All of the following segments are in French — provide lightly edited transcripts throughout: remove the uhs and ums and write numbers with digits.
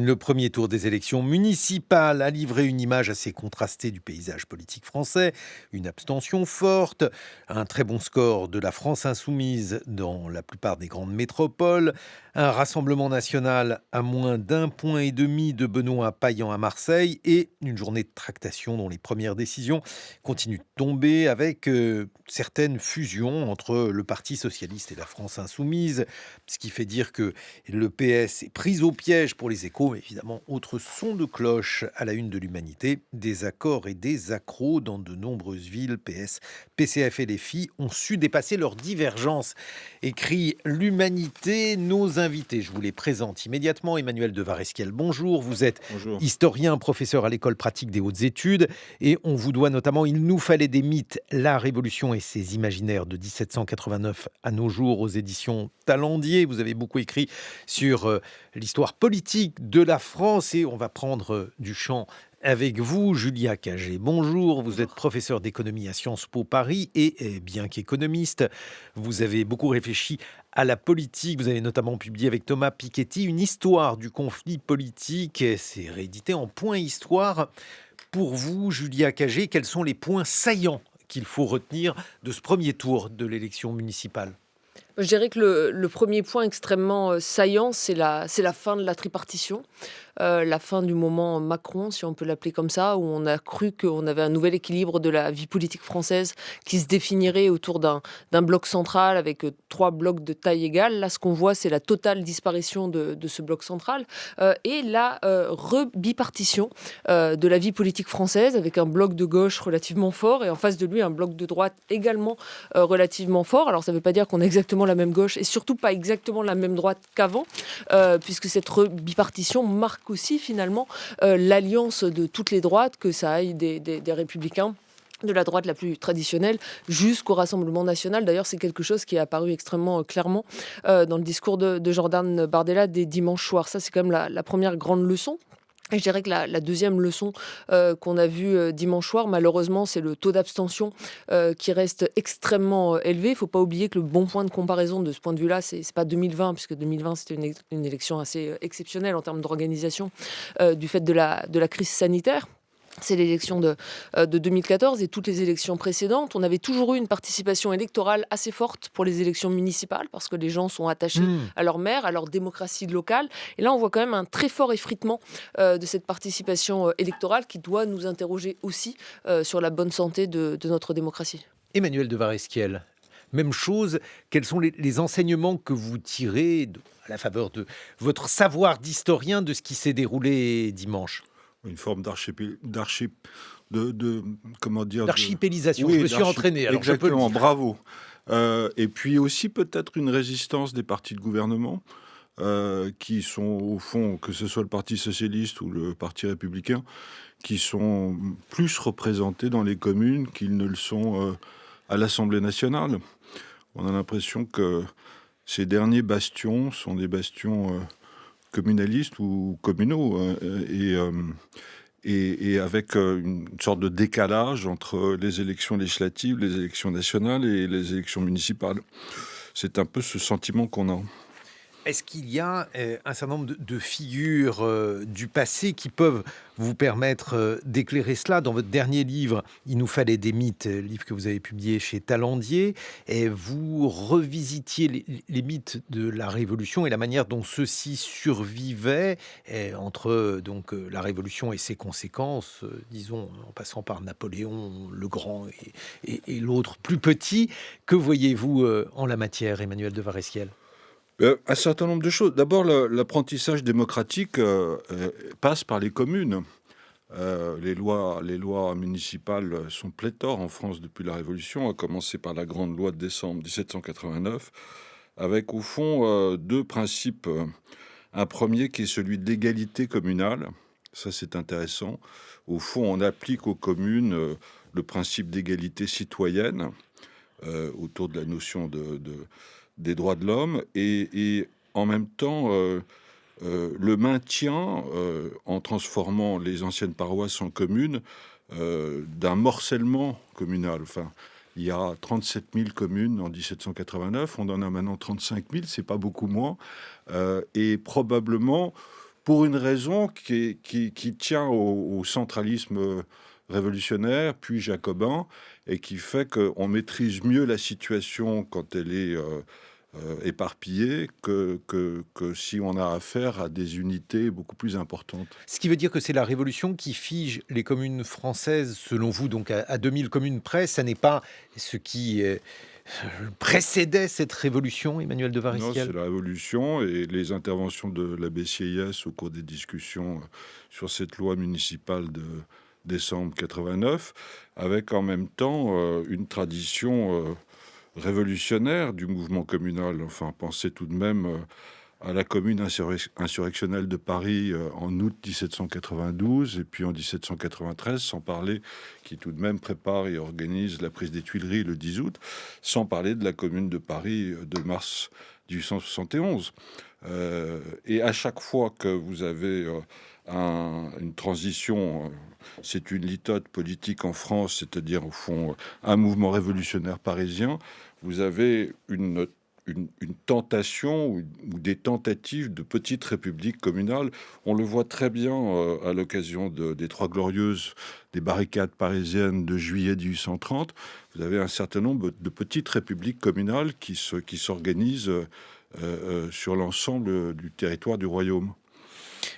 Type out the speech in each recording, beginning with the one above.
Le premier tour des élections municipales a livré une image assez contrastée du paysage politique français. Une abstention forte, un très bon score de la France insoumise dans la plupart des grandes métropoles, un Rassemblement national à moins d'1,5 point de Benoît Payan à Marseille et une journée de tractation dont les premières décisions continuent de tomber avec certaines fusions entre le Parti socialiste et la France insoumise, ce qui fait dire que le PS est pris au piège pour les Échos, mais évidemment, autre son de cloche à la une de l'Humanité. Des accords et des accros dans de nombreuses villes. PS, PCF et les filles ont su dépasser leurs divergences. Écrit l'Humanité, nos invités. Je vous les présente immédiatement. Emmanuel de Varesquiel, bonjour. Vous êtes Bonjour. historien, professeur à l'école pratique des hautes études. Et on vous doit notamment Il nous fallait des mythes, la Révolution et ses imaginaires de 1789 à nos jours aux éditions Talendier. Vous avez beaucoup écrit sur l'histoire politique de la France et on va prendre du champ avec vous, Julia Cagé. Bonjour, vous êtes Bonjour. professeur d'économie à Sciences Po Paris et bien qu'économiste, vous avez beaucoup réfléchi à la politique. Vous avez notamment publié avec Thomas Piketty une histoire du conflit politique. C'est réédité en Point Histoire. Pour vous, Julia Cagé, quels sont les points saillants qu'il faut retenir de ce premier tour de l'élection municipale? Je dirais que le premier point extrêmement saillant, c'est la fin de la tripartition, la fin du moment Macron, si on peut l'appeler comme ça, où on a cru qu'on avait un nouvel équilibre de la vie politique française qui se définirait autour d'un bloc central avec trois blocs de taille égale. Là, ce qu'on voit, c'est la totale disparition de ce bloc central et la bipartition de la vie politique française avec un bloc de gauche relativement fort et en face de lui un bloc de droite également relativement fort. Alors, ça ne veut pas dire qu'on a exactement la même gauche et surtout pas exactement la même droite qu'avant, puisque cette bipartition marque aussi finalement l'alliance de toutes les droites, que ça aille des républicains, de la droite la plus traditionnelle jusqu'au Rassemblement national. D'ailleurs, c'est quelque chose qui est apparu extrêmement clairement dans le discours de Jordan Bardella des dimanches soirs. Ça, c'est quand même la première grande leçon. Et je dirais que la deuxième leçon qu'on a vue dimanche soir, malheureusement, c'est le taux d'abstention qui reste extrêmement élevé. Il ne faut pas oublier que le bon point de comparaison de ce point de vue-là, c'est pas 2020, puisque 2020, c'était une élection assez exceptionnelle en termes d'organisation du fait de la crise sanitaire. C'est l'élection de 2014 et toutes les élections précédentes. On avait toujours eu une participation électorale assez forte pour les élections municipales parce que les gens sont attachés à leur maire, à leur démocratie locale. Et là, on voit quand même un très fort effritement de cette participation électorale qui doit nous interroger aussi sur la bonne santé de notre démocratie. Emmanuel de Varesquiel, même chose, quels sont les enseignements que vous tirez à la faveur de votre savoir d'historien de ce qui s'est déroulé dimanche? Une forme de comment dire, L'archipélisation, je oui, me suis entraîné, alors je peux le exactement, dire. bravo. Et puis aussi peut-être une résistance des partis de gouvernement qui sont au fond, que ce soit le Parti socialiste ou le Parti républicain, qui sont plus représentés dans les communes qu'ils ne le sont à l'Assemblée nationale. On a l'impression que ces derniers bastions sont des bastions communalistes ou communaux, et avec une sorte de décalage entre les élections législatives, les élections nationales et les élections municipales. C'est un peu ce sentiment qu'on a. Est-ce qu'il y a un certain nombre de figures du passé qui peuvent vous permettre d'éclairer cela? Dans votre dernier livre, Il nous fallait des mythes, livre que vous avez publié chez Talendier, et vous revisitiez les mythes de la Révolution et la manière dont ceux-ci survivaient entre la Révolution et ses conséquences, disons, en passant par Napoléon le Grand et l'autre plus petit. Que voyez-vous en la matière, Emmanuel de Varesquiel? Un certain nombre de choses. D'abord, l'apprentissage démocratique passe par les communes. Les lois municipales sont pléthores en France depuis la Révolution, à commencer par la grande loi de décembre 1789, avec au fond deux principes. Un premier qui est celui de l'égalité communale. Ça, c'est intéressant. Au fond, on applique aux communes le principe d'égalité citoyenne autour de la notion des droits de l'homme et en même temps le maintien, en transformant les anciennes paroisses en communes, d'un morcellement communal. Enfin, il y a 37 000 communes en 1789, on en a maintenant 35 000, c'est pas beaucoup moins, et probablement pour une raison qui tient au centralisme révolutionnaire, puis jacobin, et qui fait qu'on maîtrise mieux la situation quand elle est éparpillée que si on a affaire à des unités beaucoup plus importantes. Ce qui veut dire que c'est la Révolution qui fige les communes françaises, selon vous, donc à 2000 communes près. Ça n'est pas ce qui précédait cette révolution, Emmanuel de Non, c'est Varistiel? la Révolution et les interventions de la BCIS au cours des discussions sur cette loi municipale de décembre 89, avec en même temps une tradition révolutionnaire du mouvement communal. Enfin, pensez tout de même à la commune insurrectionnelle de Paris en août 1792 et puis en 1793, sans parler qui tout de même prépare et organise la prise des Tuileries le 10 août, sans parler de la commune de Paris de mars 1871. Et à chaque fois que vous avez une transition, c'est une litote politique en France, c'est-à-dire au fond un mouvement révolutionnaire parisien, vous avez une tentation ou des tentatives de petites républiques communales. On le voit très bien à l'occasion des Trois Glorieuses, des barricades parisiennes de juillet 1830. Vous avez un certain nombre de petites républiques communales qui s'organisent sur l'ensemble du territoire du royaume.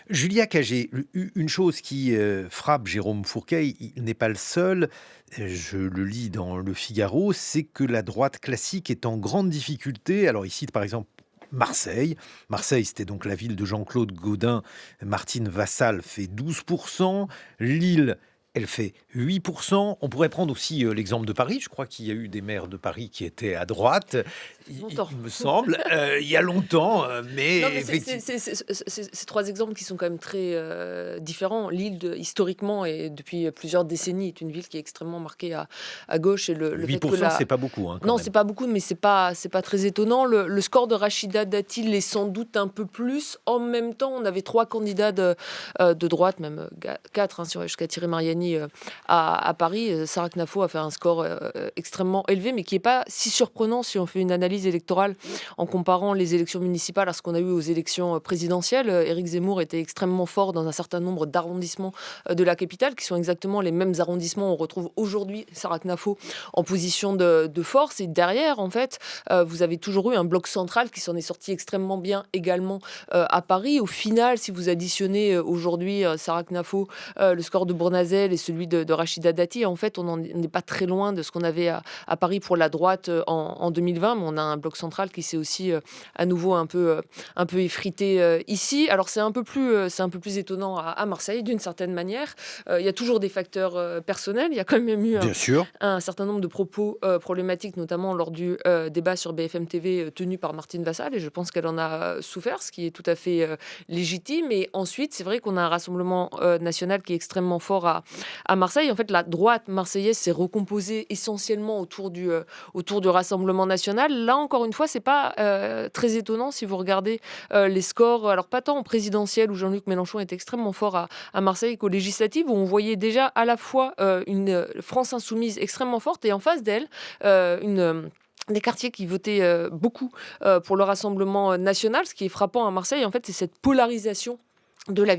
Julia Cagé, une chose qui frappe Jérôme Fourquet, il n'est pas le seul, je le lis dans Le Figaro, c'est que la droite classique est en grande difficulté. Alors il cite par exemple Marseille. Marseille, c'était donc la ville de Jean-Claude Gaudin. Martine Vassal fait 12%. Lille, elle fait 8%. On pourrait prendre aussi l'exemple de Paris. Je crois qu'il y a eu des maires de Paris qui étaient à droite, il me semble, il y a longtemps, mais Non, mais effectivement. c'est trois exemples qui sont quand même très différents. Lille, historiquement et depuis plusieurs décennies, est une ville qui est extrêmement marquée à gauche. Et le fait que 8%, c'est pas beaucoup, hein, quand non, même. c'est pas beaucoup, mais c'est pas très étonnant. Le score de Rachida Dati l'est sans doute un peu plus. En même temps, on avait 3 candidats de droite, même 4, hein, si on va jusqu'à Thierry Mariani à Paris. Sarah Knafo a fait un score extrêmement élevé, mais qui n'est pas si surprenant si on fait une analyse électorale en comparant les élections municipales à ce qu'on a eu aux élections présidentielles. Éric Zemmour était extrêmement fort dans un certain nombre d'arrondissements de la capitale, qui sont exactement les mêmes arrondissements où on retrouve aujourd'hui Sarah Knafo en position de force. Et derrière, en fait, vous avez toujours eu un bloc central qui s'en est sorti extrêmement bien également à Paris. Au final, si vous additionnez aujourd'hui Sarah Knafo, le score de Bournazel et celui de Rachida Dati, en fait, on n'est pas très loin de ce qu'on avait à Paris pour la droite en 2020, mais on a un bloc central qui s'est aussi à nouveau un peu effrité ici. Alors c'est un peu plus étonnant à Marseille d'une certaine manière. Il y a toujours des facteurs personnels. Il y a quand même eu Bien sûr. un certain nombre de propos problématiques, notamment lors du débat sur BFM TV tenu par Martine Vassal, et je pense qu'elle en a souffert, ce qui est tout à fait légitime. Et ensuite, c'est vrai qu'on a un rassemblement national qui est extrêmement fort à Marseille. En fait, la droite marseillaise s'est recomposée essentiellement autour du Rassemblement national. Là, encore une fois, c'est pas très étonnant si vous regardez les scores, alors pas tant en présidentiel où Jean-Luc Mélenchon est extrêmement fort à Marseille qu'aux législatives, où on voyait déjà à la fois une France insoumise extrêmement forte et en face d'elle des quartiers qui votaient beaucoup pour le Rassemblement national. Ce qui est frappant à Marseille, en fait, c'est cette polarisation de la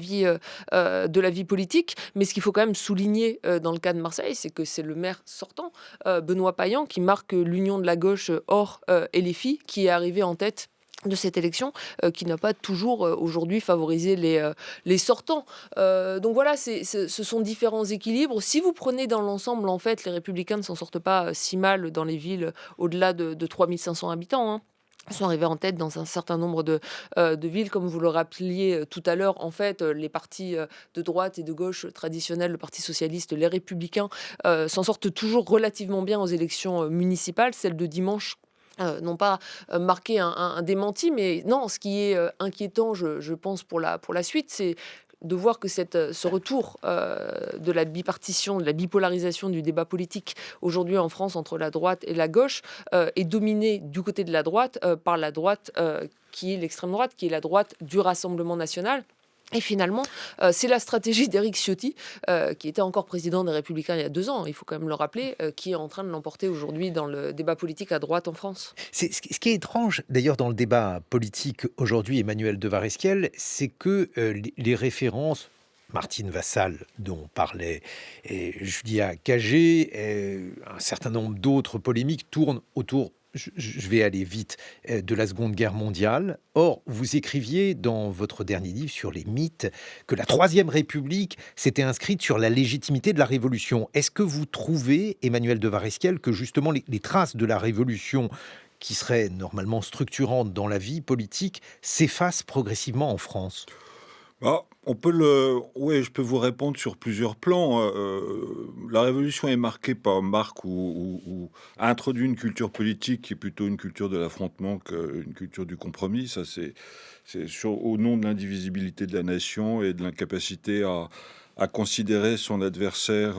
vie politique. Mais ce qu'il faut quand même souligner dans le cas de Marseille, c'est que c'est le maire sortant, Benoît Payan, qui marque l'union de la gauche hors LFI, qui est arrivé en tête de cette élection, qui n'a pas toujours aujourd'hui favorisé les sortants. Donc voilà, ce sont différents équilibres. Si vous prenez dans l'ensemble, en fait, les Républicains ne s'en sortent pas si mal dans les villes au-delà de 3500 habitants, hein. Ils sont arrivés en tête dans un certain nombre de villes, comme vous le rappeliez tout à l'heure. En fait, les partis de droite et de gauche traditionnels, le Parti socialiste, les Républicains, s'en sortent toujours relativement bien aux élections municipales. Celles de dimanche n'ont pas marqué un démenti, mais non, ce qui est inquiétant, je pense, pour la suite, c'est de voir que ce retour de la bipartition, de la bipolarisation du débat politique aujourd'hui en France entre la droite et la gauche est dominé du côté de la droite par la droite qui est l'extrême droite, qui est la droite du Rassemblement national, Et finalement, c'est la stratégie d'Éric Ciotti, qui était encore président des Républicains il y a 2 ans, il faut quand même le rappeler, qui est en train de l'emporter aujourd'hui dans le débat politique à droite en France. Ce qui est étrange, d'ailleurs, dans le débat politique aujourd'hui, Emmanuel de Varesquiel, c'est que les références, Martine Vassal, dont parlait Julia Cagé, un certain nombre d'autres polémiques tournent autour, je vais aller vite, de la Seconde Guerre mondiale. Or, vous écriviez dans votre dernier livre sur les mythes que la Troisième République s'était inscrite sur la légitimité de la Révolution. Est-ce que vous trouvez, Emmanuel de Varesquiel, que justement les traces de la Révolution, qui seraient normalement structurantes dans la vie politique, s'effacent progressivement en France? Oui, je peux vous répondre sur plusieurs plans. La Révolution est marquée par Marx ou a introduit une culture politique qui est plutôt une culture de l'affrontement qu'une culture du compromis. Ça, au nom de l'indivisibilité de la nation et de l'incapacité à considérer son adversaire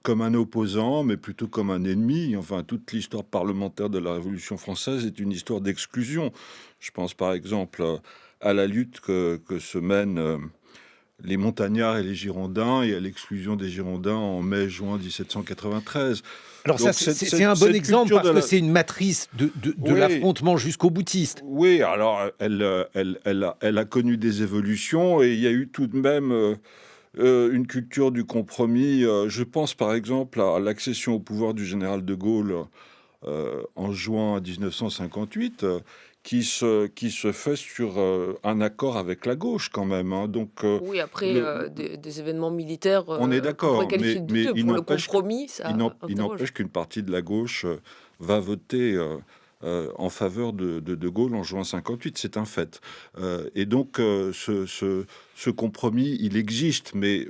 comme un opposant, mais plutôt comme un ennemi. Enfin, toute l'histoire parlementaire de la Révolution française est une histoire d'exclusion. Je pense par exemple à la lutte que se mènent les montagnards et les Girondins et à l'exclusion des Girondins en mai-juin 1793. Alors ça, Donc, c'est un bon exemple parce que c'est une matrice de Oui, l'affrontement jusqu'au boutiste. oui, alors elle a connu des évolutions et il y a eu tout de même une culture du compromis. Je pense par exemple à l'accession au pouvoir du général de Gaulle en juin 1958, qui se fait sur un accord avec la gauche quand même, hein. Donc, Oui, après, le, des événements militaires, on est qu'on pourrait d'accord, qualifier de mais douteux. il Pour le n'empêche compromis, ça il interroge. n'empêche qu'une partie de la gauche va voter en faveur de Gaulle en juin 58, c'est un fait. Et donc, ce compromis, il existe, mais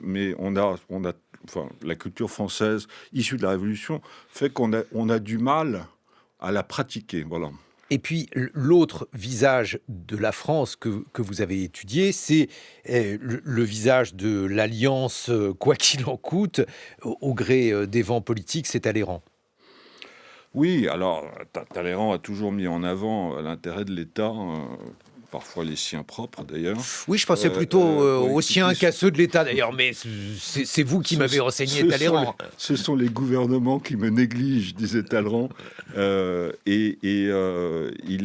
enfin, la culture française issue de la Révolution fait on a du mal à la pratiquer. Voilà. Et puis l'autre visage de la France que vous avez étudié, c'est le visage de l'alliance, quoi qu'il en coûte, au gré des vents politiques, c'est Talleyrand. Oui, alors Talleyrand a toujours mis en avant l'intérêt de l'État, parfois les siens propres d'ailleurs, Oui, je pensais plutôt pour aux siens expliquer qu'à ceux de l'État d'ailleurs, mais c'est vous qui m'avez renseigné Talleyrand. ce sont les gouvernements qui me négligent, disait Talleyrand. Il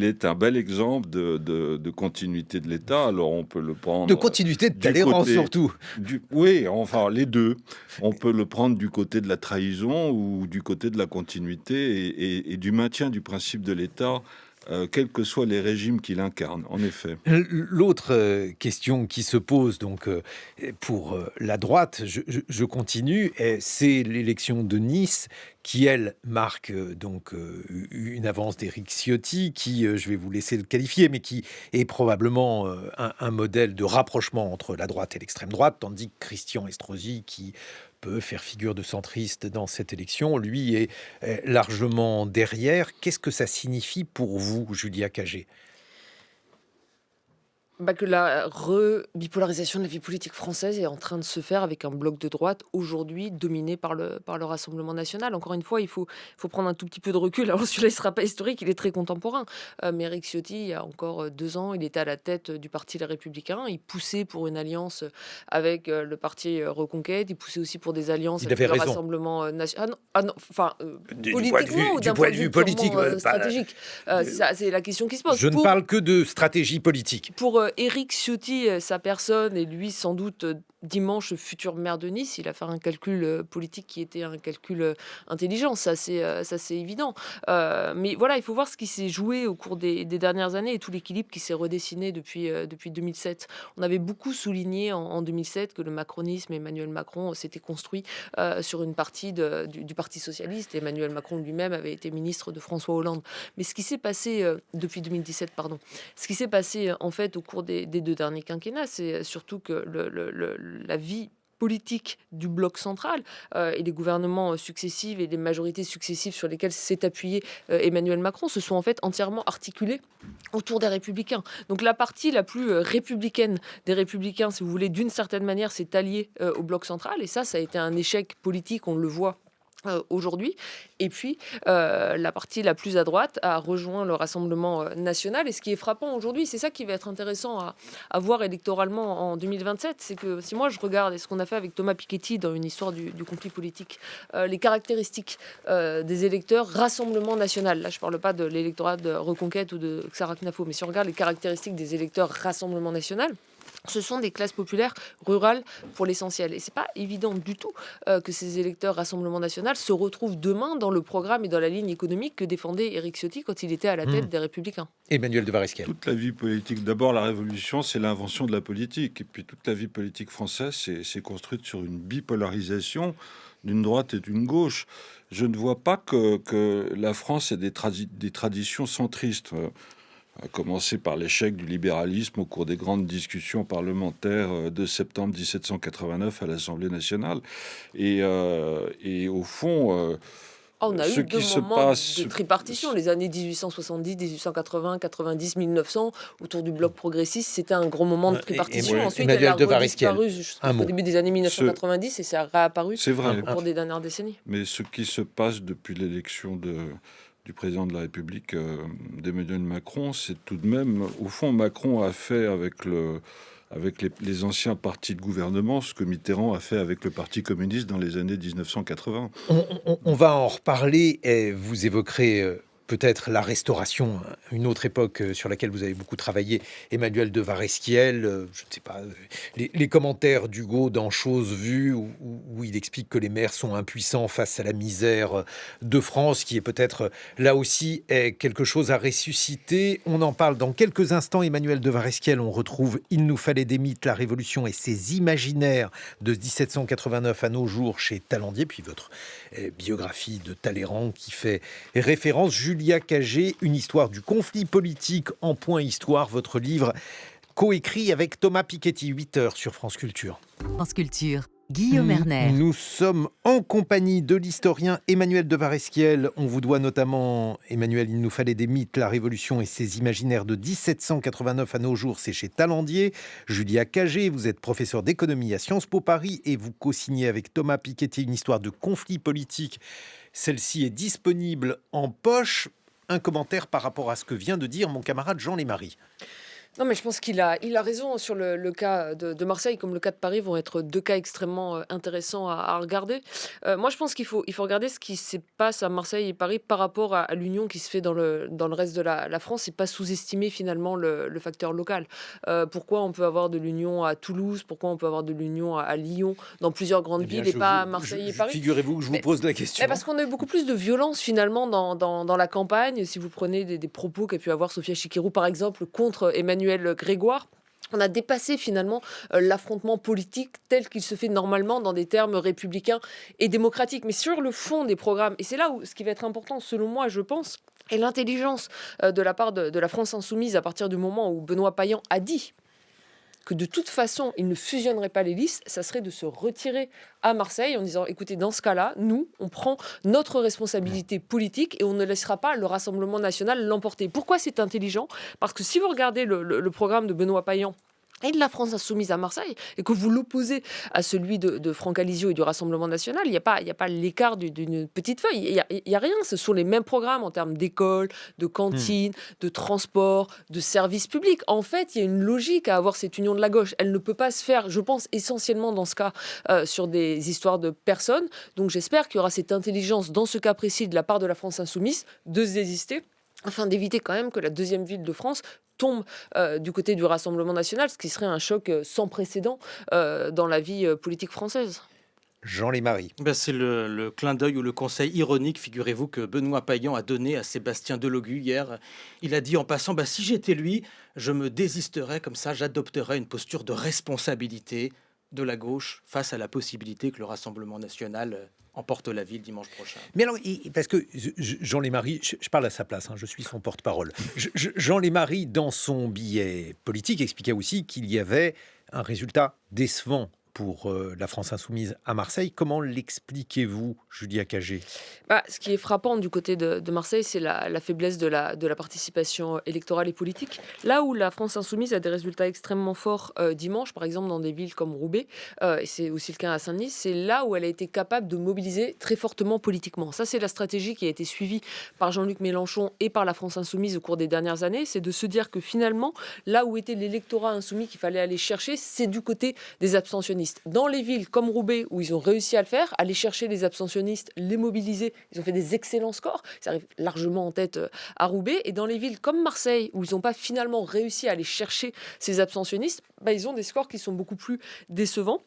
est un bel exemple de continuité de l'État. Alors on peut le prendre De continuité de du Talleyrand côté surtout. oui, enfin les deux. On peut le prendre du côté de la trahison ou du côté de la continuité et du maintien du principe de l'État, quels que soient les régimes qu'il incarne, en effet. L'autre question qui se pose donc pour la droite, je continue, c'est l'élection de Nice qui, elle, marque donc une avance d'Éric Ciotti qui, je vais vous laisser le qualifier, mais qui est probablement un modèle de rapprochement entre la droite et l'extrême droite, tandis que Christian Estrosi, qui peut faire figure de centriste dans cette élection, lui est largement derrière. Qu'est-ce que ça signifie pour vous, Julia Cagé? Que la rebipolarisation de la vie politique française est en train de se faire avec un bloc de droite aujourd'hui dominé par le Rassemblement national. Encore une fois, il faut prendre un tout petit peu de recul. Alors celui-là, il ne sera pas historique, il est très contemporain. Mais Éric Ciotti, il y a encore 2 ans, il était à la tête du parti Les Républicains. Il poussait pour une alliance avec le parti Reconquête. Il poussait aussi pour des alliances Il avec avait le raison. Rassemblement national. Ah non, enfin, Du point de politiquement ou du d'un point point de de vue vue politique, purement stratégique. C'est la question qui se pose. je ne parle que de stratégie politique. Pour Éric Ciotti, sa personne et lui sans doute, dimanche futur maire de Nice, il a fait un calcul, politique qui était un calcul, intelligent, ça c'est évident. Mais voilà, il faut voir ce qui s'est joué au cours des dernières années et tout l'équilibre qui s'est redessiné depuis 2007. On avait beaucoup souligné en 2007 que le macronisme, Emmanuel Macron, s'était construit, sur une partie du Parti socialiste. Emmanuel Macron lui-même avait été ministre de François Hollande. Mais ce qui s'est passé, depuis 2017, pardon. Ce qui s'est passé, en fait, au cours des 2 derniers quinquennats, c'est surtout que la vie politique du bloc central, et les gouvernements successifs et les majorités successives sur lesquelles s'est appuyé, Emmanuel Macron se sont en fait entièrement articulés autour des Républicains. Donc la partie la plus, républicaine des Républicains, si vous voulez, d'une certaine manière, s'est alliée, au bloc central et ça a été un échec politique, on le voit aujourd'hui. Et puis, la partie la plus à droite a rejoint le Rassemblement national. Et ce qui est frappant aujourd'hui, c'est ça qui va être intéressant à voir électoralement en 2027, c'est que si moi je regarde et ce qu'on a fait avec Thomas Piketty dans une histoire du conflit politique, les caractéristiques des électeurs Rassemblement national, là je ne parle pas de l'électorat de Reconquête ou de Xara Knafo, mais si on regarde les caractéristiques des électeurs Rassemblement national, ce sont des classes populaires rurales pour l'essentiel. Et c'est pas évident du tout que ces électeurs Rassemblement national se retrouvent demain dans le programme et dans la ligne économique que défendait Éric Ciotti quand il était à la tête des Républicains. Emmanuel de Varesquiel. Toute la vie politique, d'abord la Révolution, c'est l'invention de la politique. Et puis toute la vie politique française, c'est construite sur une bipolarisation d'une droite et d'une gauche. Je ne vois pas que la France ait des traditions centristes. À commencer par l'échec du libéralisme au cours des grandes discussions parlementaires de septembre 1789 à l'Assemblée nationale. Et au fond, On a ce eu qui deux se moments passe... de tripartition, les années 1870, 1880, 90, 1900, autour du bloc progressiste, c'était un gros moment de tripartition. Ensuite, elle a redisparu jusqu'au début des années 1990 et ça a réapparu vrai. au cours des dernières décennies. Mais ce qui se passe depuis l'élection du président de la République, d'Emmanuel Macron, c'est tout de même, au fond, Macron a fait avec les anciens partis de gouvernement ce que Mitterrand a fait avec le Parti communiste dans les années 1980. On va en reparler et vous évoquerez peut-être la Restauration, une autre époque sur laquelle vous avez beaucoup travaillé, Emmanuel de Varesquiel, je ne sais pas, les commentaires d'Hugo dans Choses vues, où il explique que les maires sont impuissants face à la misère de France, qui est peut-être là aussi quelque chose à ressusciter. On en parle dans quelques instants. Emmanuel de Varesquiel, on retrouve Il nous fallait des mythes, la Révolution et ses imaginaires de 1789 à nos jours chez Talandier, puis votre biographie de Talleyrand qui fait référence. Julia Cagé, une histoire du conflit politique en point histoire, votre livre coécrit avec Thomas Piketty, 8h sur France Culture. France Culture, Guillaume Erner. Nous sommes en compagnie de l'historien Emmanuel de Varesquiel. On vous doit notamment, Emmanuel, Il nous fallait des mythes, la Révolution et ses imaginaires de 1789 à nos jours, c'est chez Talandier. Julia Cagé, vous êtes professeur d'économie à Sciences Po Paris et vous co-signez avec Thomas Piketty une histoire de conflit politique. Celle-ci est disponible en poche. Un commentaire par rapport à ce que vient de dire mon camarade Jean Lémarie. Non, mais je pense qu'il a raison sur le cas de Marseille, comme le cas de Paris, vont être deux cas extrêmement intéressants à regarder. Moi, je pense qu'il faut regarder ce qui se passe à Marseille et Paris par rapport à l'union qui se fait dans le reste de la France et pas sous-estimer finalement le facteur local. Pourquoi on peut avoir de l'union à Toulouse, pourquoi on peut avoir de l'union à Lyon, dans plusieurs grandes villes et pas à Marseille et Paris. Figurez-vous que je vous pose la question. Parce qu'on a eu beaucoup plus de violence finalement dans la campagne. Si vous prenez des propos qu'a pu avoir Sophia Chikirou, par exemple, contre Emmanuel Grégoire, on a dépassé finalement l'affrontement politique tel qu'il se fait normalement dans des termes républicains et démocratiques. Mais sur le fond des programmes, et c'est là où ce qui va être important selon moi, je pense, est l'intelligence de la part de la France insoumise à partir du moment où Benoît Payan a dit que de toute façon, il ne fusionnerait pas les listes, ça serait de se retirer à Marseille en disant, écoutez, dans ce cas-là, nous, on prend notre responsabilité politique et on ne laissera pas le Rassemblement national l'emporter. Pourquoi c'est intelligent ? Parce que si vous regardez le programme de Benoît Payan et de la France insoumise à Marseille, et que vous l'opposez à celui de Franck Alizio et du Rassemblement national, il n'y a pas l'écart d'une petite feuille. Il y a rien. Ce sont les mêmes programmes en termes d'école, de cantine, de transport, de services publics. En fait, il y a une logique à avoir cette union de la gauche. Elle ne peut pas se faire, je pense, essentiellement dans ce cas, sur des histoires de personnes. Donc j'espère qu'il y aura cette intelligence, dans ce cas précis, de la part de la France insoumise, de se désister, afin d'éviter quand même que la deuxième ville de France tombe du côté du Rassemblement national, ce qui serait un choc sans précédent dans la vie politique française. Jean Lémarie. C'est le clin d'œil ou le conseil ironique, figurez-vous, que Benoît Payan a donné à Sébastien Delogu hier. Il a dit en passant, si j'étais lui, je me désisterais comme ça, j'adopterais une posture de responsabilité de la gauche face à la possibilité que le Rassemblement national emporte la ville dimanche prochain. Mais alors, parce que Jean Lémarie, je parle à sa place, je suis son porte-parole. Jean Lémarie, dans son billet politique, expliquait aussi qu'il y avait un résultat décevant pour la France insoumise à Marseille. Comment l'expliquez-vous, Julia Cagé? Ce qui est frappant du côté de Marseille, c'est la faiblesse de la participation électorale et politique. Là où la France insoumise a des résultats extrêmement forts dimanche, par exemple dans des villes comme Roubaix, et c'est aussi le cas à Saint-Denis, c'est là où elle a été capable de mobiliser très fortement politiquement. Ça, c'est la stratégie qui a été suivie par Jean-Luc Mélenchon et par la France insoumise au cours des dernières années. C'est de se dire que finalement, là où était l'électorat insoumis qu'il fallait aller chercher, c'est du côté des abstentionnistes. Dans les villes comme Roubaix, où ils ont réussi à le faire, aller chercher les abstentionnistes, les mobiliser, ils ont fait des excellents scores, ça arrive largement en tête à Roubaix. Et dans les villes comme Marseille, où ils n'ont pas finalement réussi à aller chercher ces abstentionnistes, ils ont des scores qui sont beaucoup plus décevants.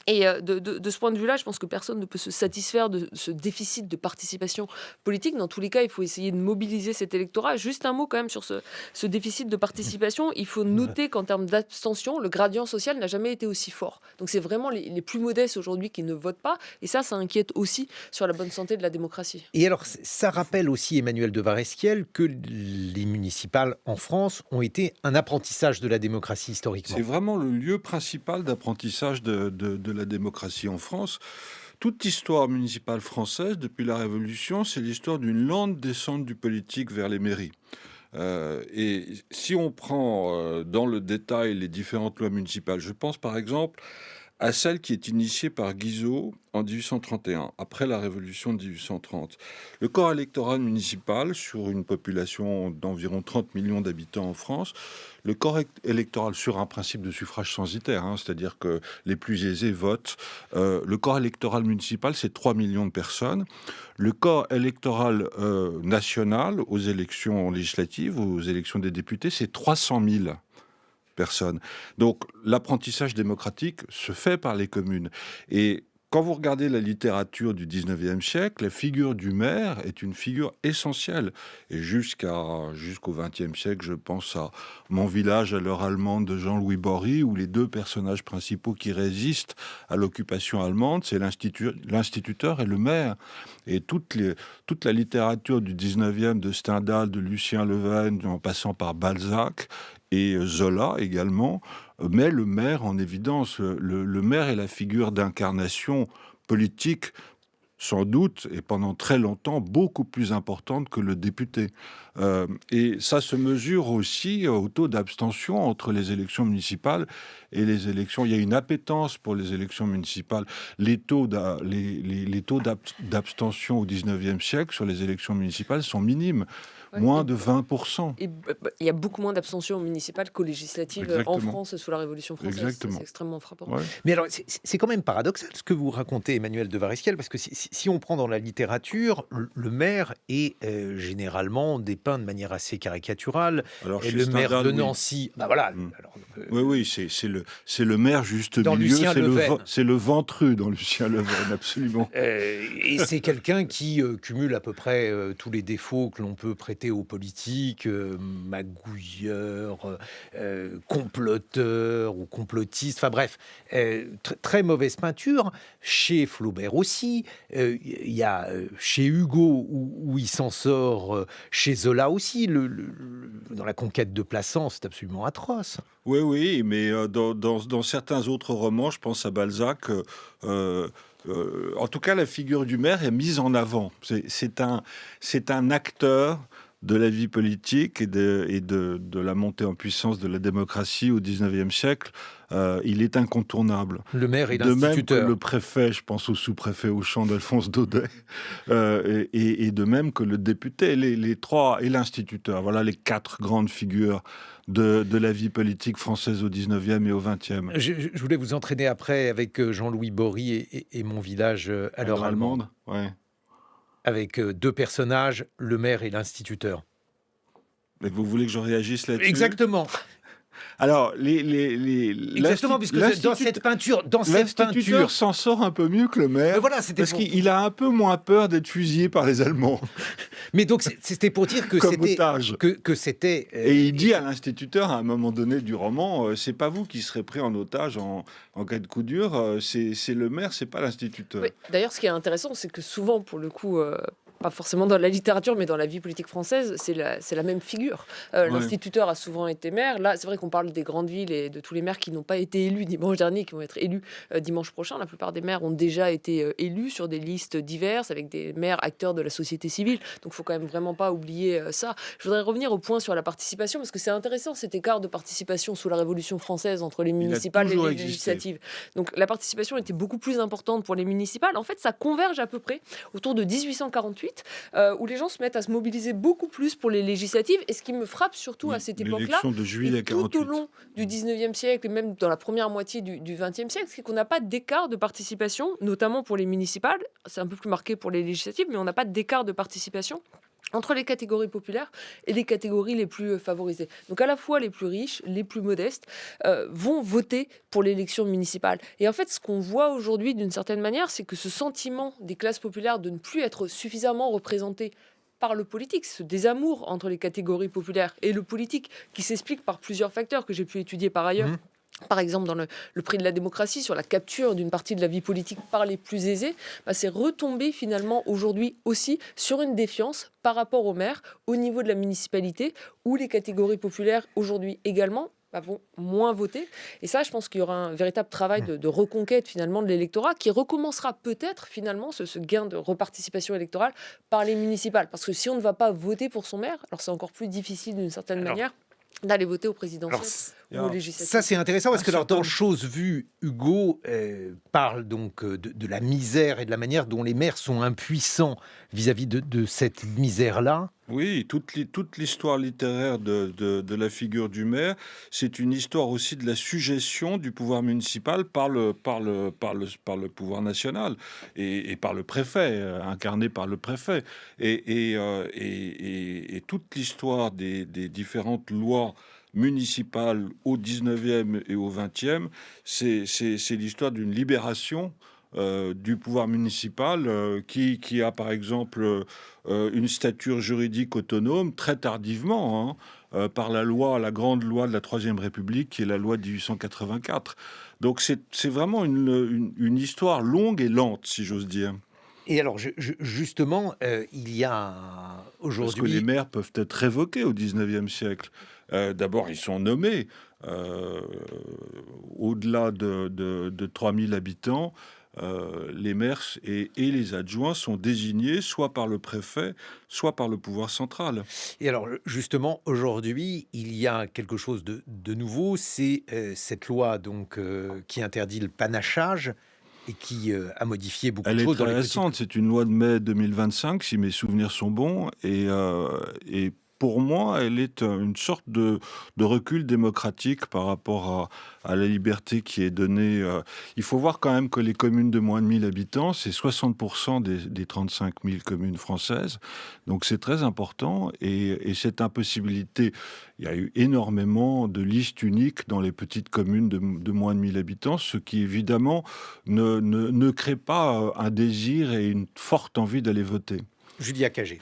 Et de ce point de vue-là, je pense que personne ne peut se satisfaire de ce déficit de participation politique. Dans tous les cas, il faut essayer de mobiliser cet électorat. Juste un mot quand même sur ce déficit de participation. Il faut noter qu'en termes d'abstention, le gradient social n'a jamais été aussi fort. Donc c'est vraiment les plus modestes aujourd'hui qui ne votent pas. Et ça inquiète aussi sur la bonne santé de la démocratie. Et alors, ça rappelle aussi, Emmanuel de Varesquiel, que les municipales en France ont été un apprentissage de la démocratie historiquement. C'est vraiment le lieu principal d'apprentissage de la démocratie en France. Toute histoire municipale française, depuis la Révolution, c'est l'histoire d'une lente descente du politique vers les mairies. Et si on prend dans le détail les différentes lois municipales, je pense par exemple à celle qui est initiée par Guizot en 1831, après la Révolution de 1830. Le corps électoral municipal, sur une population d'environ 30 millions d'habitants en France, le corps électoral sur un principe de suffrage censitaire, c'est-à-dire que les plus aisés votent. Le corps électoral municipal, c'est 3 millions de personnes. Le corps électoral national, aux élections législatives, aux élections des députés, c'est 300 000 personnes. Donc l'apprentissage démocratique se fait par les communes. Et quand vous regardez la littérature du 19e siècle, la figure du maire est une figure essentielle. Et jusqu'au 20e siècle, je pense à Mon village à l'heure allemande de Jean-Louis Bory, où les deux personnages principaux qui résistent à l'occupation allemande, c'est l'instituteur et le maire. Et toute la littérature du 19e, de Stendhal, de Lucien Levene, en passant par Balzac, et Zola également, met le maire en évidence. Le maire est la figure d'incarnation politique, sans doute, et pendant très longtemps, beaucoup plus importante que le député. Et ça se mesure aussi au taux d'abstention entre les élections municipales et les élections. Il y a une appétence pour les élections municipales. Les taux d'abstention au 19e siècle sur les élections municipales sont minimes. Ouais, Moins de 20%. Et il y a beaucoup moins d'abstention municipale qu'aux législatives en Exactement. France sous la Révolution française. Exactement. C'est extrêmement frappant. Ouais. Mais alors, c'est quand même paradoxal ce que vous racontez, Emmanuel de Varesquiel, parce que si on prend dans la littérature, le maire est généralement dépeint de manière assez caricaturale. Alors, Et chez le maire Stendhal, de oui. Nancy, voilà. Mm. Alors, Oui, c'est le maire juste Dans milieu, Lucien Levene. c'est le ventru dans Lucien Levene, absolument. et c'est quelqu'un qui cumule à peu près tous les défauts que l'on peut prêter aux politiques, magouilleur, comploteur ou complotiste, enfin bref, très mauvaise peinture. Chez Flaubert aussi, il y a chez Hugo où il s'en sort, chez Zola aussi, dans La conquête de Plassans, c'est absolument atroce. Oui, mais dans certains autres romans, je pense à Balzac, en tout cas, la figure du maire est mise en avant. C'est un acteur de la vie politique et de la montée en puissance de la démocratie au 19e siècle. Il est incontournable. Le maire et De même que l'instituteur. le préfet, je pense au sous-préfet Auchan d'Alphonse Daudet, et de même que le député, les trois, et l'instituteur. Voilà les quatre grandes figures de la vie politique française au 19e et au 20e. Je voulais vous entraîner après avec Jean-Louis Bory et Mon village à l'heure allemande. Ouais. Avec deux personnages, le maire et l'instituteur. Mais vous voulez que je réagisse là-dessus? Exactement. Alors, Exactement, puisque dans cette peinture, l'instituteur s'en sort un peu mieux que le maire, mais voilà, c'était parce pour... qu'il a un peu moins peur d'être fusillé par les Allemands. Mais donc c'était pour dire que Comme c'était otage. que c'était. Et il dit à l'instituteur à un moment donné du roman, c'est pas vous qui serez pris en otage en cas de coup dur, c'est le maire, c'est pas l'instituteur. Oui. D'ailleurs, ce qui est intéressant, c'est que souvent, pour le coup, pas forcément dans la littérature, mais dans la vie politique française, c'est la même figure. L'instituteur a souvent été maire. Là, c'est vrai qu'on parle des grandes villes et de tous les maires qui n'ont pas été élus dimanche dernier, qui vont être élus dimanche prochain. La plupart des maires ont déjà été élus sur des listes diverses, avec des maires acteurs de la société civile. Donc, il faut quand même vraiment pas oublier ça. Je voudrais revenir au point sur la participation, parce que c'est intéressant cet écart de participation sous la Révolution française entre les municipales et les législatives. Donc, la participation était beaucoup plus importante pour les municipales. En fait, ça converge à peu près autour de 1848, où les gens se mettent à se mobiliser beaucoup plus pour les législatives. Et ce qui me frappe surtout à cette époque-là, de juillet et tout au long du 19e siècle et même dans la première moitié du 20e siècle, c'est qu'on n'a pas d'écart de participation, notamment pour les municipales. C'est un peu plus marqué pour les législatives, mais on n'a pas d'écart de participation entre les catégories populaires et les catégories les plus favorisées. Donc à la fois les plus riches, les plus modestes vont voter pour l'élection municipale. Et en fait, ce qu'on voit aujourd'hui d'une certaine manière, c'est que ce sentiment des classes populaires de ne plus être suffisamment représenté par le politique, ce désamour entre les catégories populaires et le politique, qui s'explique par plusieurs facteurs que j'ai pu étudier par ailleurs. Par exemple, dans le prix de la démocratie, sur la capture d'une partie de la vie politique par les plus aisés, c'est retombé finalement aujourd'hui aussi sur une défiance par rapport aux maires au niveau de la municipalité, où les catégories populaires aujourd'hui également vont moins voter. Et ça, je pense qu'il y aura un véritable travail de reconquête finalement de l'électorat qui recommencera peut-être finalement ce gain de reparticipation électorale par les municipales. Parce que si on ne va pas voter pour son maire, alors c'est encore plus difficile d'une certaine manière d'aller voter au présidentiel ou aux législatives. Ça, c'est intéressant parce que dans Chose vue, Hugo parle donc de la misère et de la manière dont les maires sont impuissants vis-à-vis de cette misère-là. Oui, toute l'histoire littéraire de la figure du maire, c'est une histoire aussi de la suggestion du pouvoir municipal par le pouvoir national et par le préfet, incarné par le préfet. Et toute l'histoire des différentes lois municipales au 19e et au 20e, c'est l'histoire d'une libération du pouvoir municipal qui a par exemple une stature juridique autonome très tardivement par la grande loi de la Troisième République qui est la loi de 1884. Donc c'est vraiment une histoire longue et lente, si j'ose dire. Et alors, justement, il y a aujourd'hui... Parce que les maires peuvent être révoqués au 19e siècle. D'abord, ils sont nommés au-delà de 3000 habitants. Les maires et les adjoints sont désignés soit par le préfet, soit par le pouvoir central. Et alors, justement, aujourd'hui, il y a quelque chose de nouveau, c'est cette loi donc, qui interdit le panachage et qui a modifié beaucoup de choses. Elle est très récente, c'est une loi de mai 2025, si mes souvenirs sont bons, et pour moi, elle est une sorte de recul démocratique par rapport à la liberté qui est donnée. Il faut voir quand même que les communes de moins de 1000 habitants, c'est 60% des 35 000 communes françaises. Donc c'est très important. Et cette impossibilité, il y a eu énormément de listes uniques dans les petites communes de moins de 1000 habitants, ce qui évidemment ne crée pas un désir et une forte envie d'aller voter. Julia Cagé.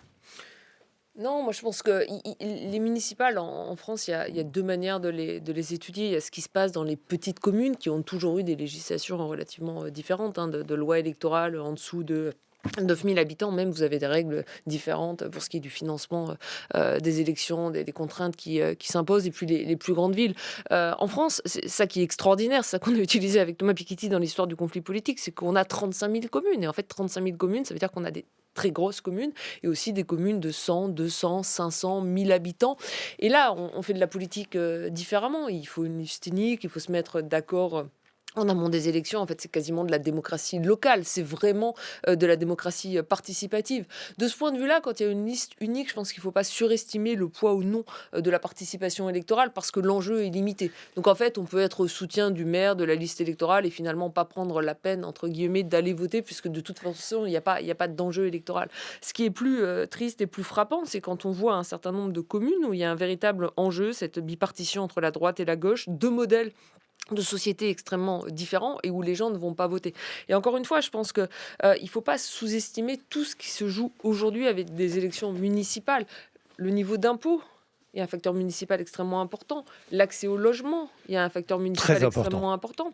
Non, moi je pense que les municipales en France, il y a deux manières de les étudier. Il y a ce qui se passe dans les petites communes qui ont toujours eu des législations relativement différentes, de lois électorales en dessous de 9000 habitants, même vous avez des règles différentes pour ce qui est du financement des élections, des contraintes qui s'imposent, et puis les plus grandes villes. En France, c'est ça qui est extraordinaire, c'est ça qu'on a utilisé avec Thomas Piketty dans l'histoire du conflit politique, c'est qu'on a 35 000 communes. Et en fait, 35 000 communes, ça veut dire qu'on a des très grosses communes et aussi des communes de 100, 200, 500, 1000 habitants. Et là, on fait de la politique différemment. Il faut une liste unique, il faut se mettre d'accord en amont des élections. En fait, c'est quasiment de la démocratie locale. C'est vraiment de la démocratie participative. De ce point de vue-là, quand il y a une liste unique, je pense qu'il ne faut pas surestimer le poids ou non de la participation électorale parce que l'enjeu est limité. Donc, en fait, on peut être au soutien du maire, de la liste électorale et finalement pas prendre la peine, entre guillemets, d'aller voter puisque de toute façon, il n'y a pas d'enjeu électoral. Ce qui est plus triste et plus frappant, c'est quand on voit un certain nombre de communes où il y a un véritable enjeu, cette bipartition entre la droite et la gauche, deux modèles de sociétés extrêmement différents et où les gens ne vont pas voter. Et encore une fois, je pense qu'il ne faut pas sous-estimer tout ce qui se joue aujourd'hui avec des élections municipales. Le niveau d'impôt, il y a un facteur municipal extrêmement important. L'accès au logement, il y a un facteur municipal extrêmement important.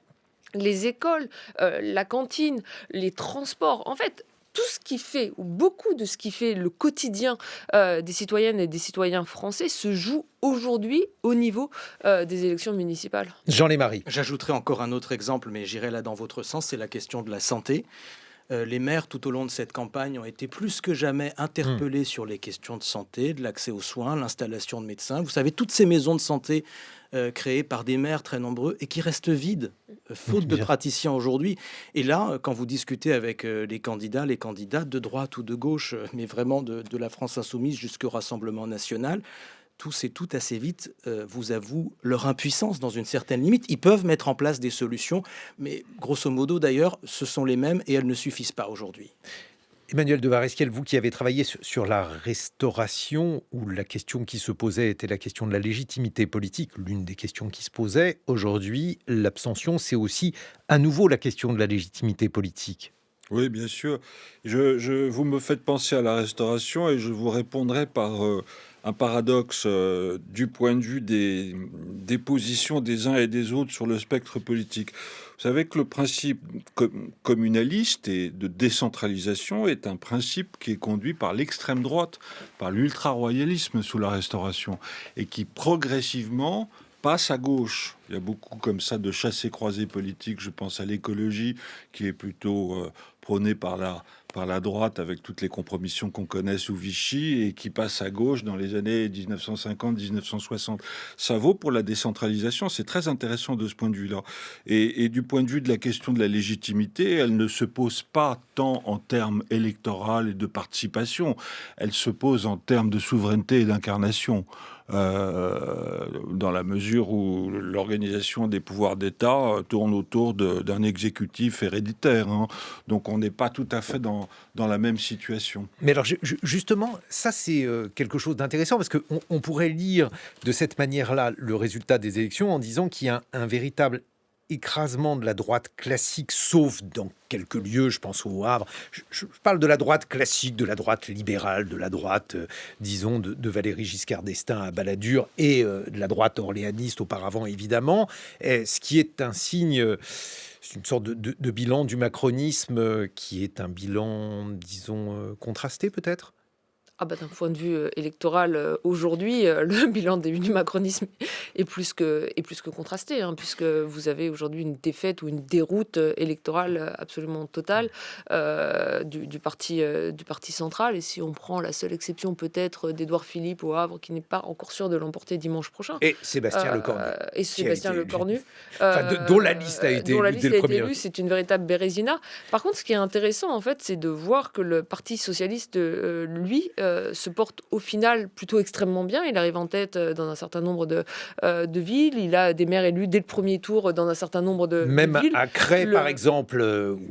Les écoles, la cantine, les transports. En fait, tout ce qui fait, ou beaucoup de ce qui fait le quotidien des citoyennes et des citoyens français se joue aujourd'hui au niveau des élections municipales. Jean Lémarie. J'ajouterai encore un autre exemple, mais j'irai là dans votre sens, c'est la question de la santé. Les maires, tout au long de cette campagne, ont été plus que jamais interpellés sur les questions de santé, de l'accès aux soins, l'installation de médecins. Vous savez, toutes ces maisons de santé créées par des maires très nombreux et qui restent vides, faute de praticiens aujourd'hui. Et là, quand vous discutez avec les candidats, les candidates de droite ou de gauche, mais vraiment de la France insoumise jusqu'au Rassemblement national, tous et toutes assez vite vous avouent leur impuissance dans une certaine limite. Ils peuvent mettre en place des solutions, mais grosso modo d'ailleurs, ce sont les mêmes et elles ne suffisent pas aujourd'hui. Emmanuel de Varesquiel, vous qui avez travaillé sur la restauration, où la question qui se posait était la question de la légitimité politique, l'une des questions qui se posait, aujourd'hui, l'abstention, c'est aussi à nouveau la question de la légitimité politique. Oui, bien sûr. Vous me faites penser à la restauration et je vous répondrai par un paradoxe du point de vue des positions des uns et des autres sur le spectre politique. Vous savez que le principe communaliste et de décentralisation est un principe qui est conduit par l'extrême droite, par l'ultra-royalisme sous la Restauration, et qui progressivement passe à gauche. Il y a beaucoup comme ça de chassés-croisés politiques. Je pense à l'écologie qui est plutôt prônée par la droite avec toutes les compromissions qu'on connaît sous Vichy et qui passe à gauche dans les années 1950-1960. Ça vaut pour la décentralisation. C'est très intéressant de ce point de vue-là. Et du point de vue de la question de la légitimité, elle ne se pose pas tant en termes électoraux et de participation. Elle se pose en termes de souveraineté et d'incarnation. Dans la mesure où l'organisation des pouvoirs d'État tourne autour d'un exécutif héréditaire. Hein. Donc on n'est pas tout à fait dans la même situation. Mais alors justement, ça c'est quelque chose d'intéressant parce qu'on pourrait lire de cette manière-là le résultat des élections en disant qu'il y a un véritable écrasement de la droite classique, sauf dans quelques lieux, je pense au Havre. Je parle de la droite classique, de la droite libérale, de la droite, disons, de Valéry Giscard d'Estaing à Balladur et de la droite orléaniste auparavant, évidemment. Ce qui est un signe... C'est une sorte de bilan du macronisme qui est un bilan, disons, contrasté peut-être. D'un point de vue électoral, aujourd'hui, le bilan du macronisme est plus que contrasté, hein, puisque vous avez aujourd'hui une défaite ou une déroute électorale absolument totale du parti central. Et si on prend la seule exception peut-être d'Édouard Philippe au Havre, qui n'est pas encore sûr de l'emporter dimanche prochain. Et Sébastien Lecornu. Et Sébastien Lecornu. Dont la liste a été élue dès le premier tour. C'est une véritable bérésina. Par contre, ce qui est intéressant, en fait, c'est de voir que le Parti socialiste, lui, se porte au final plutôt extrêmement bien. Il arrive en tête dans un certain nombre de villes. Il a des maires élus dès le premier tour dans un certain nombre de villes. Même à Cray, par exemple,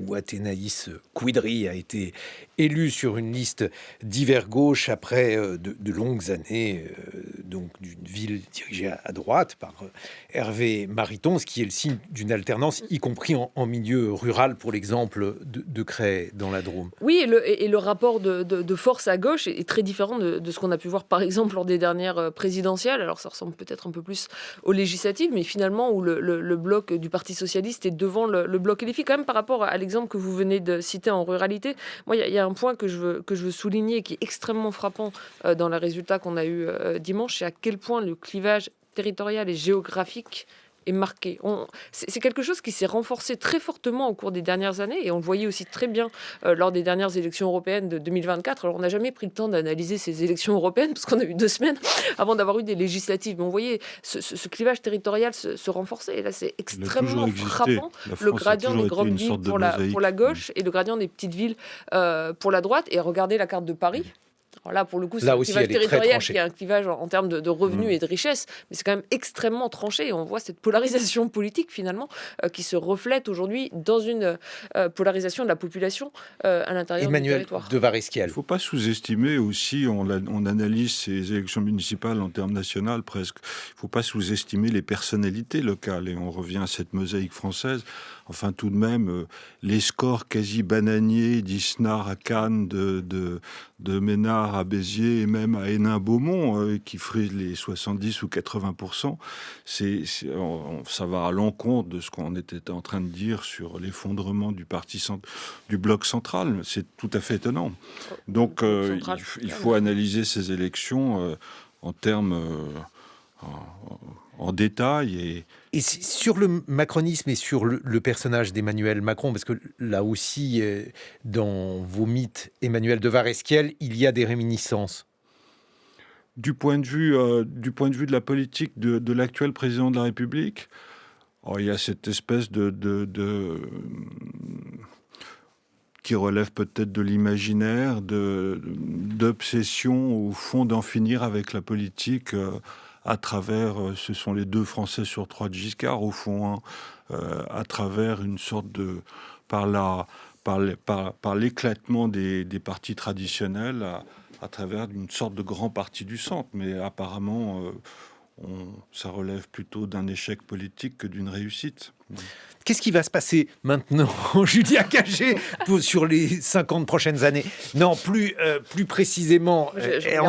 où Athénaïs Couidry a été élu sur une liste d'hiver gauche après de longues années donc d'une ville dirigée à droite par Hervé Mariton, ce qui est le signe d'une alternance, y compris en milieu rural, pour l'exemple de Cray dans la Drôme. Oui, et le rapport de force à gauche est très différent de ce qu'on a pu voir par exemple lors des dernières présidentielles. Alors ça ressemble peut-être un peu plus aux législatives, mais finalement où le bloc du Parti socialiste est devant le bloc LFI. Quand même, par rapport à l'exemple que vous venez de citer en ruralité, moi il y a un point que je veux souligner qui est extrêmement frappant dans les résultats qu'on a eu dimanche, c'est à quel point le clivage territorial et géographique est marqué. C'est quelque chose qui s'est renforcé très fortement au cours des dernières années et on le voyait aussi très bien lors des dernières élections européennes de 2024. Alors on n'a jamais pris le temps d'analyser ces élections européennes parce qu'on a eu 2 semaines avant d'avoir eu des législatives. Mais on voyait ce clivage territorial se renforcer et là c'est extrêmement frappant. Le gradient des grandes villes pour la gauche et le gradient des petites villes pour la droite. Et regardez la carte de Paris. Alors là, pour le coup, c'est un clivage territorial qui est un clivage en termes de revenus et de richesse, mais c'est quand même extrêmement tranché. Et on voit cette polarisation politique, finalement, qui se reflète aujourd'hui dans une polarisation de la population à l'intérieur du territoire. Emmanuel de Varesquiel. Il ne faut pas sous-estimer aussi, on analyse ces élections municipales en termes nationaux presque, il ne faut pas sous-estimer les personnalités locales. Et on revient à cette mosaïque française. Enfin, tout de même, les scores quasi bananiers d'Isnard à Cannes, de Ménard à Béziers et même à Hénin-Beaumont, qui frisent les 70 ou 80%, ça va à l'encontre de ce qu'on était en train de dire sur l'effondrement du bloc central. C'est tout à fait étonnant. Donc, il faut analyser ces élections en termes... en détail. Et sur le macronisme et sur le personnage d'Emmanuel Macron, parce que là aussi, dans vos mythes, Emmanuel de Varesquiel, il y a des réminiscences. Du point de vue de la politique de l'actuel président de la République, il y a cette espèce qui relève peut-être de l'imaginaire, d'obsession, au fond, d'en finir avec la politique à travers, ce sont les 2 Français sur 3 de Giscard, au fond, à travers une sorte par l'éclatement des partis traditionnels, à travers une sorte de grand parti du centre. Mais apparemment, ça relève plutôt d'un échec politique que d'une réussite. Qu'est-ce qui va se passer maintenant, Julia Cagé, sur les 50 prochaines années? Non, plus précisément,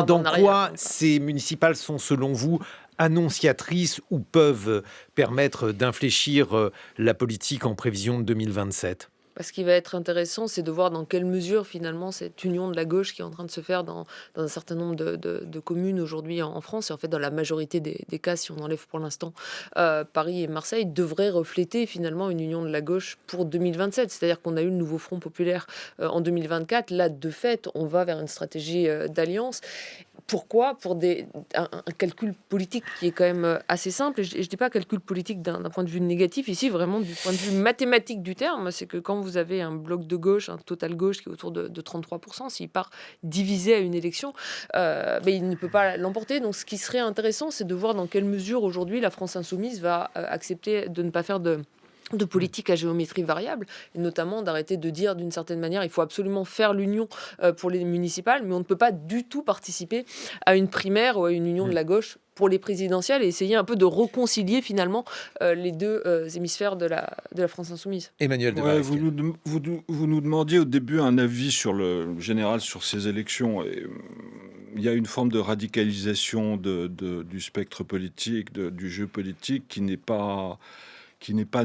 dans quoi ces municipales sont, selon vous, annonciatrices ou peuvent permettre d'infléchir la politique en prévision de 2027? Ce qui va être intéressant, c'est de voir dans quelle mesure, finalement, cette union de la gauche qui est en train de se faire dans un certain nombre de communes aujourd'hui en France, et en fait dans la majorité des cas, si on enlève pour l'instant Paris et Marseille, devrait refléter finalement une union de la gauche pour 2027. C'est-à-dire qu'on a eu le nouveau Front populaire en 2024. Là, de fait, on va vers une stratégie d'alliance. Pourquoi? Pour un calcul politique qui est quand même assez simple. Et je ne dis pas calcul politique d'un point de vue négatif, ici vraiment du point de vue mathématique du terme. C'est que quand vous avez un bloc de gauche, un total gauche qui est autour de 33%, s'il part divisé à une élection, il ne peut pas l'emporter. Donc ce qui serait intéressant, c'est de voir dans quelle mesure aujourd'hui la France insoumise va accepter de ne pas faire de politique à géométrie variable, et notamment d'arrêter de dire d'une certaine manière il faut absolument faire l'union pour les municipales, mais on ne peut pas du tout participer à une primaire ou à une union de la gauche pour les présidentielles, et essayer un peu de réconcilier finalement les 2 hémisphères de la France insoumise. Emmanuel de Varesquiel. Vous nous demandiez au début un avis général sur ces élections. Et, il y a une forme de radicalisation du spectre politique, du jeu politique qui n'est pas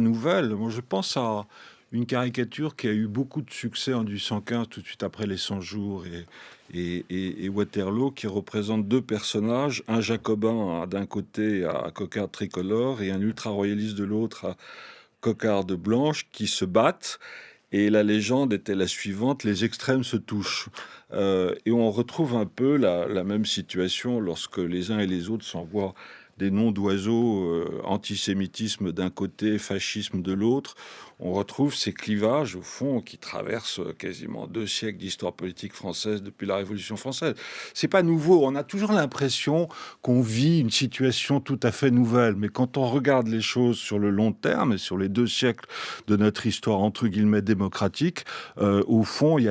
nouvelle. Moi, je pense à une caricature qui a eu beaucoup de succès en 1815, tout de suite après les 100 jours et Waterloo, qui représente 2 personnages, un jacobin d'un côté à cocarde tricolore et un ultra-royaliste de l'autre à cocarde blanche, qui se battent. Et la légende était la suivante: les extrêmes se touchent. Et on retrouve un peu la même situation lorsque les uns et les autres s'envoient des noms d'oiseaux, antisémitisme d'un côté, fascisme de l'autre. On retrouve ces clivages, au fond, qui traversent quasiment 2 siècles d'histoire politique française depuis la Révolution française. C'est pas nouveau. On a toujours l'impression qu'on vit une situation tout à fait nouvelle. Mais quand on regarde les choses sur le long terme et sur les 2 siècles de notre histoire, entre guillemets, démocratique, au fond, il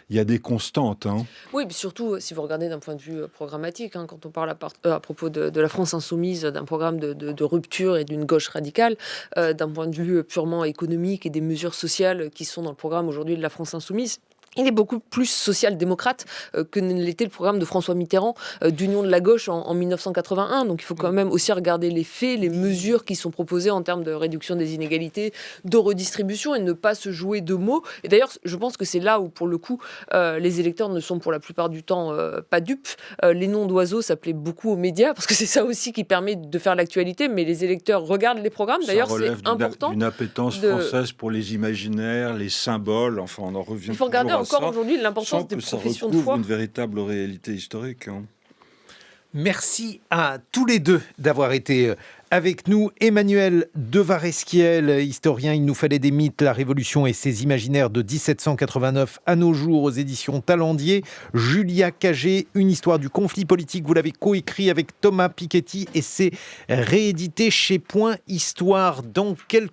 y a des constantes. Hein. Oui, mais surtout, si vous regardez d'un point de vue programmatique, quand on parle à propos de la France insoumise, d'un programme de rupture et d'une gauche radicale, d'un point de vue purement économique et des mesures sociales qui sont dans le programme aujourd'hui de la France insoumise, il est beaucoup plus social-démocrate que ne l'était le programme de François Mitterrand d'union de la gauche en 1981. Donc il faut quand même aussi regarder les faits, les mesures qui sont proposées en termes de réduction des inégalités, de redistribution, et ne pas se jouer de mots. Et d'ailleurs, je pense que c'est là où, pour le coup, les électeurs ne sont pour la plupart du temps pas dupes. Les noms d'oiseaux, ça plaît beaucoup aux médias, parce que c'est ça aussi qui permet de faire l'actualité, mais les électeurs regardent les programmes. D'ailleurs, c'est important. D'une appétence française pour les imaginaires, les symboles, enfin on en revient. Il faut regarder encore aujourd'hui l'importance des professions de foi. Une véritable réalité historique. Hein. Merci à tous les 2 d'avoir été avec nous. Emmanuel de Varesquiel, historien, il nous fallait des mythes, la Révolution et ses imaginaires de 1789 à nos jours aux éditions Talendier. Julia Cagé, une histoire du conflit politique, vous l'avez coécrit avec Thomas Piketty et c'est réédité chez Point Histoire. Dans quelques